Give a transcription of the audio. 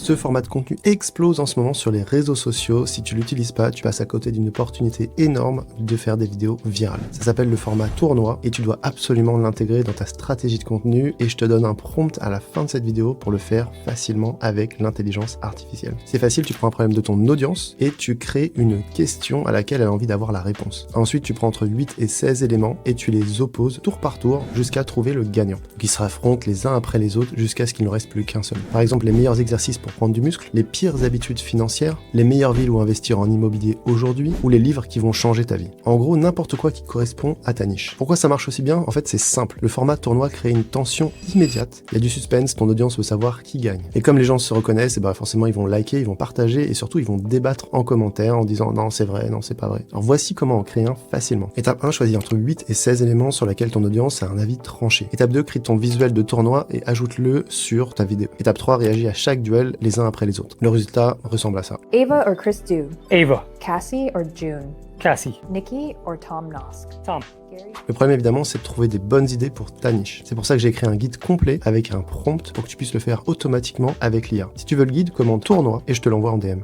Ce format de contenu explose en ce moment sur les réseaux sociaux. Si tu l'utilises pas, tu passes à côté d'une opportunité énorme de faire des vidéos virales. Ça s'appelle le format tournoi et tu dois absolument l'intégrer dans ta stratégie de contenu et je te donne un prompt à la fin de cette vidéo pour le faire facilement avec l'intelligence artificielle. C'est facile, tu prends un problème de ton audience et tu crées une question à laquelle elle a envie d'avoir la réponse. Ensuite, tu prends entre 8 et 16 éléments et tu les opposes tour par tour jusqu'à trouver le gagnant. Donc, ils se affrontent les uns après les autres jusqu'à ce qu'il ne reste plus qu'un seul. Par exemple, les meilleurs exercices pour prendre du muscle, les pires habitudes financières, les meilleures villes où investir en immobilier aujourd'hui, ou les livres qui vont changer ta vie. En gros, n'importe quoi qui correspond à ta niche. Pourquoi ça marche aussi bien? En fait, c'est simple. Le format tournoi crée une tension immédiate. Il y a du suspense, ton audience veut savoir qui gagne. Et comme les gens se reconnaissent, et bah forcément ils vont liker, ils vont partager et surtout ils vont débattre en commentaire en disant non c'est vrai, non c'est pas vrai. Alors voici comment en créer un facilement. Étape 1, choisis entre 8 et 16 éléments sur lesquels ton audience a un avis tranché. Étape 2, crée ton visuel de tournoi et ajoute-le sur ta vidéo. Étape 3, réagis à chaque duel les uns après les autres. Le résultat ressemble à ça. Ava or Chris Dew? Ava. Cassie or June? Cassie. Nikki or Tom Nosk? Tom. Gary? Le problème évidemment c'est de trouver des bonnes idées pour ta niche. C'est pour ça que j'ai créé un guide complet avec un prompt pour que tu puisses le faire automatiquement avec l'IA. Si tu veux le guide, commande tournoi et je te l'envoie en DM.